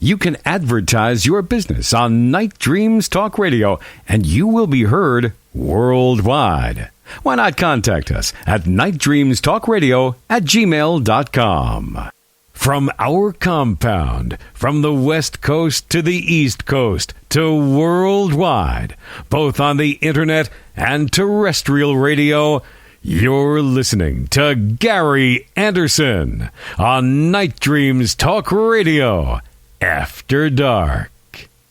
you can advertise your business on Night Dreams Talk Radio, and you will be heard worldwide. Why not contact us at nightdreamstalkradio@gmail.com. From our compound, from the West Coast to the East Coast to worldwide, both on the internet and terrestrial radio, you're listening to Gary Anderson on Night Dreams Talk Radio After Dark.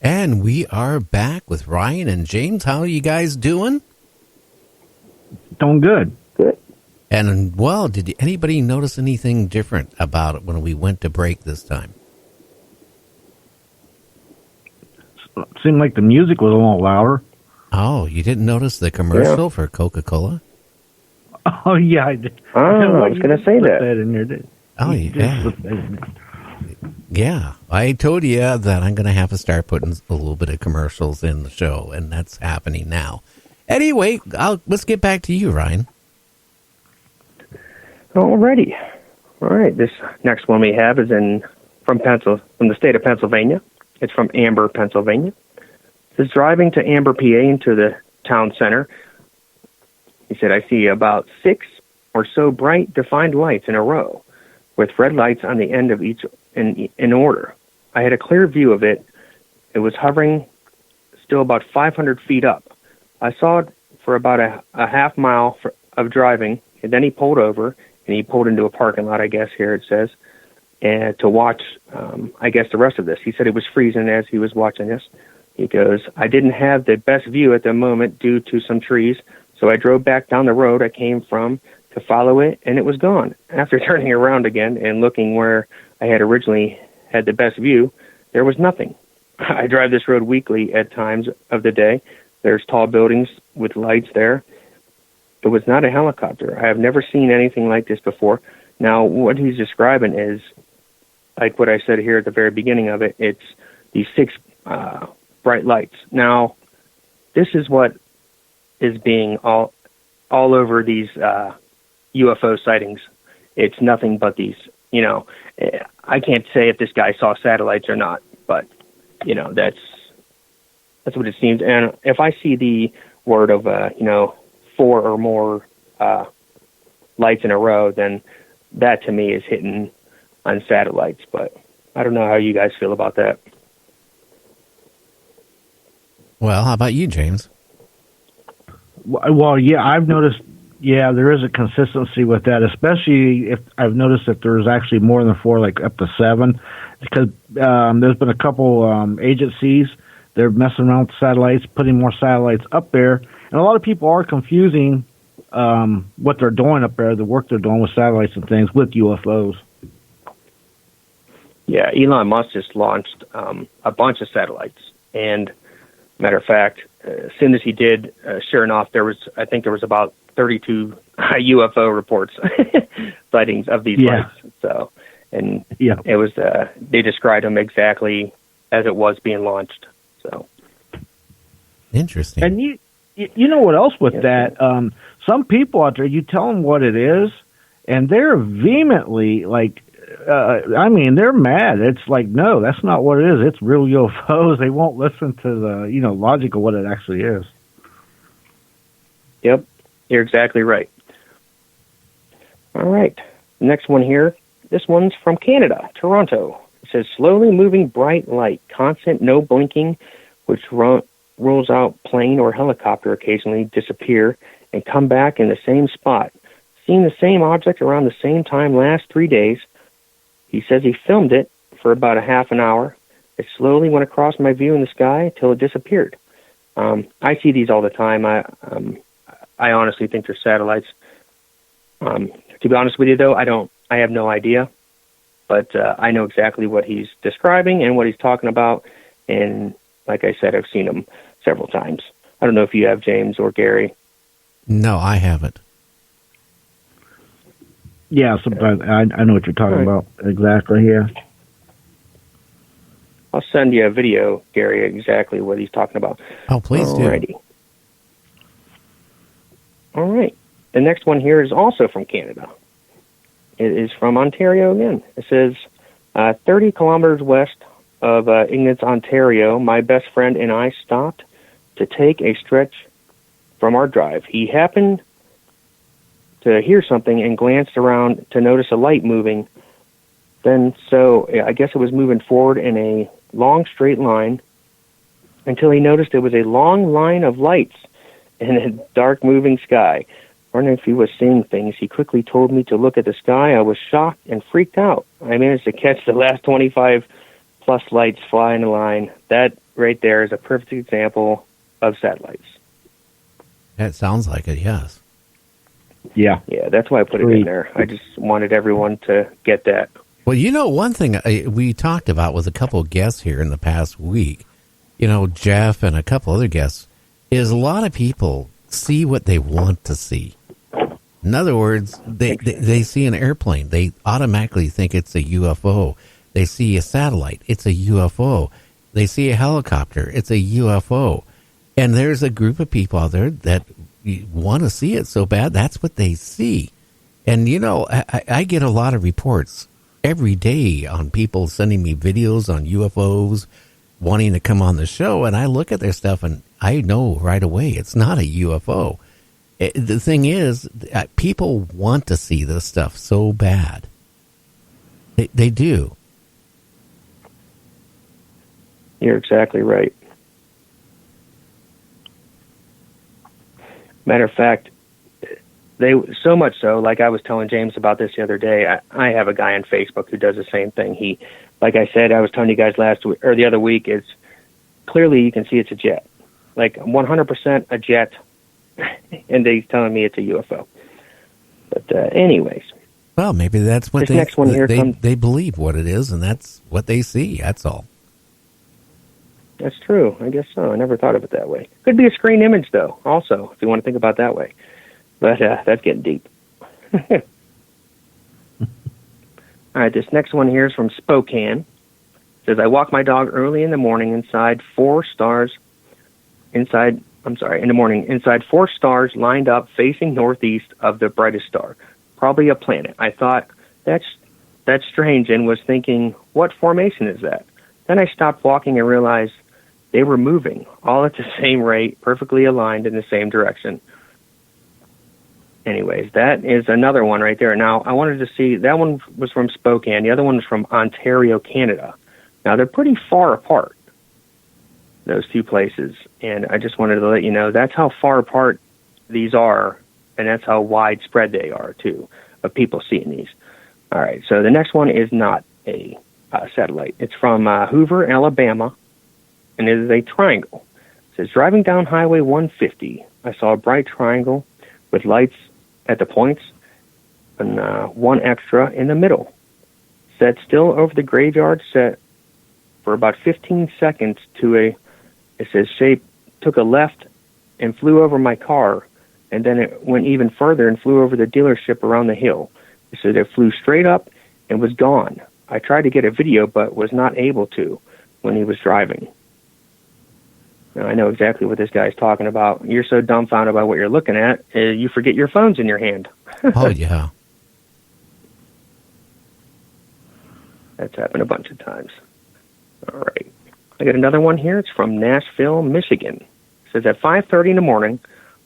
And we are back with Ryan and James. How are you guys doing? Doing good. Good. And, well, did anybody notice anything different about it when we went to break this time? Seemed like the music was a little louder. Oh, you didn't notice the commercial for Coca-Cola? Oh, yeah, I did. Oh, I was going to say that. In there, Yeah. Yeah, I told you that I'm going to have to start putting a little bit of commercials in the show, and that's happening now. Anyway, let's get back to you, Ryan. Alrighty. All right. This next one we have is from the state of Pennsylvania. It's from Amber, Pennsylvania. It says, driving to Amber, PA, into the town center. He said, I see about 6 or so bright, defined lights in a row, with red lights on the end of each in order. I had a clear view of it. It was hovering still about 500 feet up. I saw it for about a half mile of driving, and then he pulled over, and he pulled into a parking lot, I guess, here it says, and to watch, I guess, the rest of this. He said it was freezing as he was watching this. He goes, I didn't have the best view at the moment due to some trees, so I drove back down the road I came from to follow it, and it was gone. After turning around again and looking where I had originally had the best view, there was nothing. I drive this road weekly at times of the day. There's tall buildings with lights there. It was not a helicopter. I have never seen anything like this before. Now, what he's describing is, like what I said here at the very beginning of it, it's these 6 bright lights. Now, this is what is being all over these UFO sightings. It's nothing but these, I can't say if this guy saw satellites or not, but, that's what it seems. And if I see the word of, 4 or more lights in a row, then that to me is hitting on satellites. But I don't know how you guys feel about that. Well, how about you, James? Well, yeah, I've noticed, there is a consistency with that, especially if I've noticed that there's actually more than 4, like up to 7, because there's been a couple agencies, they're messing around with satellites, putting more satellites up there, and a lot of people are confusing what they're doing up there, the work they're doing with satellites and things with UFOs. Yeah, Elon Musk just launched a bunch of satellites, and matter of fact, as soon as he did, sure enough, I think there was about 32 UFO reports, sightings of these lights. So, and it was they described them exactly as it was being launched. So, interesting. And you know what else with that? Some people out there, you tell them what it is, and they're vehemently they're mad. It's like, no, that's not what it is. It's real UFOs. They won't listen to the, logic of what it actually is. Yep, you're exactly right. All right, next one here. This one's from Canada, Toronto. It says, slowly moving bright light, constant, no blinking, which rolls out plane or helicopter occasionally disappear and come back in the same spot. Seen the same object around the same time last 3 days. He says he filmed it for about a half an hour. It slowly went across my view in the sky till it disappeared. I see these all the time. I honestly think they're satellites. To be honest with you, though, I have no idea. But I know exactly what he's describing and what he's talking about. And like I said, I've seen them several times. I don't know if you have, James or Gary. No, I haven't. Yeah, sometimes I know what you're talking about. Exactly, yeah. I'll send you a video, Gary, exactly what he's talking about. Oh, please Alrighty. do. All right. The next one here is also from Canada. It is from Ontario again. It says 30 kilometers west of Ignace, Ontario, my best friend and I stopped to take a stretch from our drive. He happened to hear something and glanced around to notice a light moving. Then, so I guess it was moving forward in a long straight line until he noticed it was a long line of lights in a dark moving sky. Wondering if he was seeing things, he quickly told me to look at the sky. I was shocked and freaked out. I managed to catch the last 25 plus lights fly in a line. That right there is a perfect example of satellites. That sounds like it, yes. Yeah. Yeah, that's why I put it in there. I just wanted everyone to get that. Well, one thing we talked about with a couple of guests here in the past week, Jeff and a couple other guests, is a lot of people see what they want to see. In other words, they see an airplane. They automatically think it's a UFO. They see a satellite. It's a UFO. They see a helicopter. It's a UFO. And there's a group of people out there that want to see it so bad. That's what they see. And, I get a lot of reports every day on people sending me videos on UFOs, wanting to come on the show. And I look at their stuff and I know right away it's not a UFO. The thing is, people want to see this stuff so bad. They do. You're exactly right. Matter of fact, they so much so, like I was telling James about this the other day, I have a guy on Facebook who does the same thing. He, like I said, I was telling you guys last week, or the other week, it's clearly you can see it's a jet. Like 100% a jet. And he's telling me it's a UFO. But anyways. Well, maybe that's what next one here they believe what it is, and that's what they see. That's all. That's true. I guess so. I never thought of it that way. Could be a screen image, though, also, if you want to think about that way. But that's getting deep. All right, this next one here is from Spokane. It says, I walk my dog early in the morning inside four stars lined up facing northeast of the brightest star, probably a planet. I thought, that's strange, and was thinking, what formation is that? Then I stopped walking and realized they were moving, all at the same rate, perfectly aligned in the same direction. Anyways, that is another one right there. Now, I wanted to see, that one was from Spokane. The other one was from Ontario, Canada. Now, they're pretty far apart, those two places. And I just wanted to let you know that's how far apart these are, and that's how widespread they are, too, of people seeing these. All right, so the next one is not a satellite. It's from Hoover, Alabama, and it is a triangle. It says, driving down Highway 150, I saw a bright triangle with lights at the points and one extra in the middle. Set still over the graveyard, set for about 15 seconds to it says shape, took a left and flew over my car, and then it went even further and flew over the dealership around the hill. It said it flew straight up and was gone. I tried to get a video, but was not able to when he was driving. Now, I know exactly what this guy's talking about. You're so dumbfounded by what you're looking at, you forget your phone's in your hand. Oh, yeah. That's happened a bunch of times. All right. I got another one here. It's from Nashville, Michigan. It says, at 5:30 in the morning,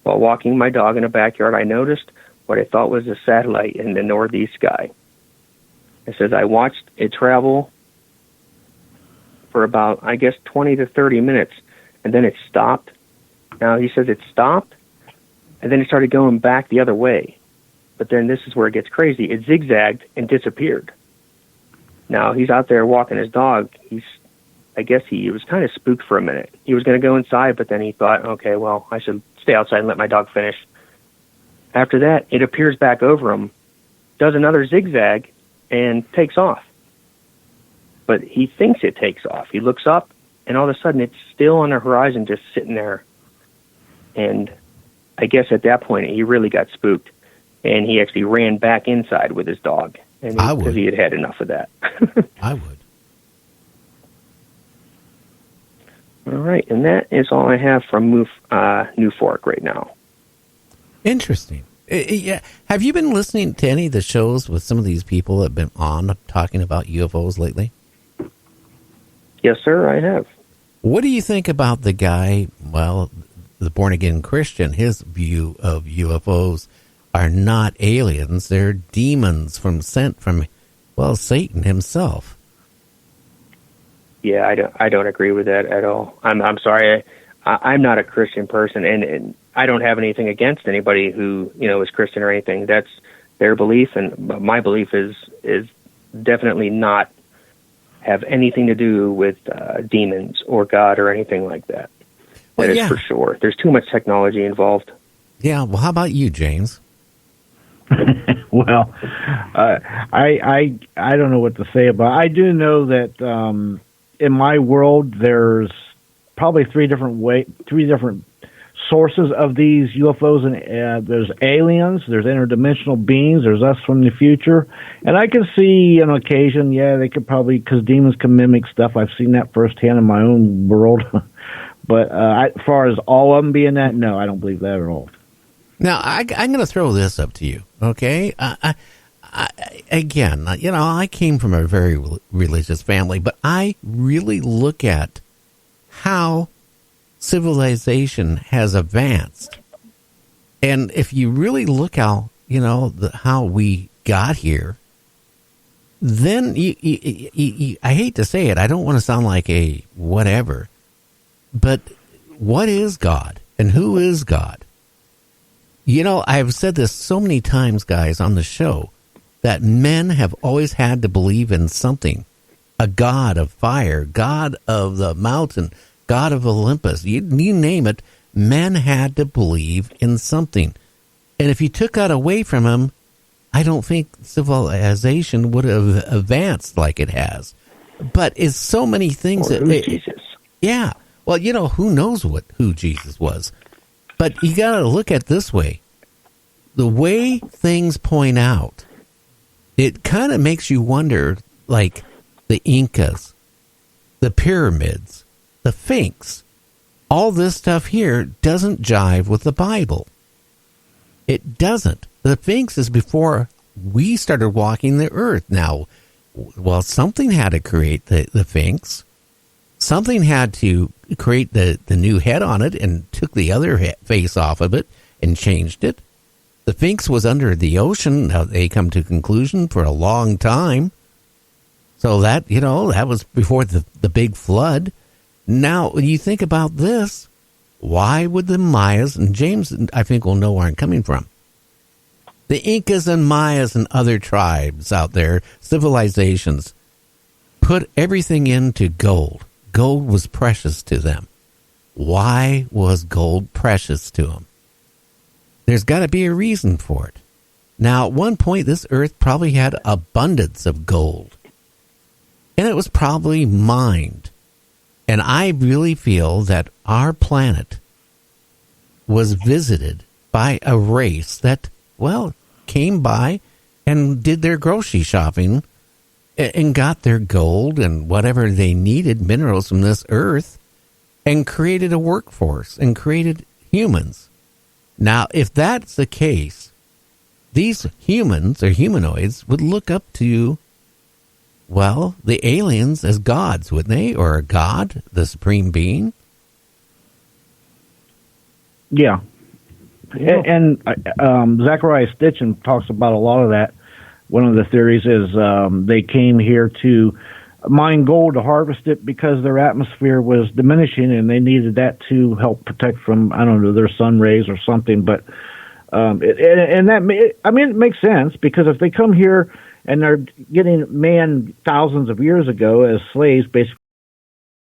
while walking my dog in a backyard, I noticed what I thought was a satellite in the northeast sky. It says, I watched it travel for about, 20 to 30 minutes, and then it stopped. Now, he says it stopped, and then it started going back the other way. But then this is where it gets crazy. It zigzagged and disappeared. Now, he's out there walking his dog. He was kind of spooked for a minute. He was going to go inside, but then he thought, okay, well, I should stay outside and let my dog finish. After that, it appears back over him, does another zigzag, and takes off. But he thinks it takes off. He looks up, and all of a sudden, it's still on the horizon, just sitting there. And I guess at that point, he really got spooked, and he actually ran back inside with his dog. Because he had had enough of that. I would. All right, and that is all I have from New Fork right now. Interesting. Yeah. Have you been listening to any of the shows with some of these people that have been on talking about UFOs lately? Yes, sir, I have. What do you think about the guy, well, the born-again Christian, his view of UFOs are not aliens, they're demons sent from, well, Satan himself? Yeah, I don't agree with that at all. I'm sorry. I'm not a Christian person, and I don't have anything against anybody who is Christian or anything. That's their belief, and my belief is definitely not have anything to do with demons or God or anything like that. That is for sure. There's too much technology involved. Yeah. Well, how about you, James? Well, I don't know what to say about it. I do know that in my world there's probably three different sources of these UFOs, and there's aliens, there's interdimensional beings, there's us from the future, and I can see on occasion, they could probably, because demons can mimic stuff. I've seen that firsthand in my own world. But as far as all of them being that, no, I don't believe that at all. Now, I'm going to throw this up to you, okay? Again, I came from a very religious family, but I really look at how civilization has advanced. And if you really look how we got here, then I hate to say it, I don't want to sound like a whatever, but what is God and who is God? I've said this so many times, guys, on the show, that men have always had to believe in something. A god of fire, god of the mountain, god of Olympus, you name it, men had to believe in something. And if you took that away from them, I don't think civilization would have advanced like it has. But it's so many things Jesus. Yeah. Well, who knows who Jesus was. But you got to look at it this way. The way things point out, it kind of makes you wonder, like the Incas, the pyramids, the Sphinx, all this stuff here doesn't jive with the Bible. It doesn't. The Sphinx is before we started walking the earth. Now, well, something had to create the Sphinx. Something had to create the new head on it and took the other face off of it and changed it. The Sphinx was under the ocean. Now, they come to conclusion for a long time. So that, that was before the big flood. Now, when you think about this, why would the Mayas, and James, I think, will know where I'm coming from, the Incas and Mayas and other tribes out there, civilizations, put everything into gold. Gold was precious to them. Why was gold precious to them? There's got to be a reason for it. Now, at one point, this earth probably had abundance of gold. And it was probably mined. And I really feel that our planet was visited by a race that, well, came by and did their grocery shopping and got their gold and whatever they needed, minerals from this earth, and created a workforce and created humans. Now, if that's the case, these humans or humanoids would look up to, well, the aliens as gods, wouldn't they? Or a god, the supreme being? Yeah. And Zachariah Stitchin talks about a lot of that. One of the theories is they came here to mine gold to harvest it because their atmosphere was diminishing and they needed that to help protect from, I don't know, their sun rays or something. But it makes sense, because if they come here and they're getting man thousands of years ago as slaves, basically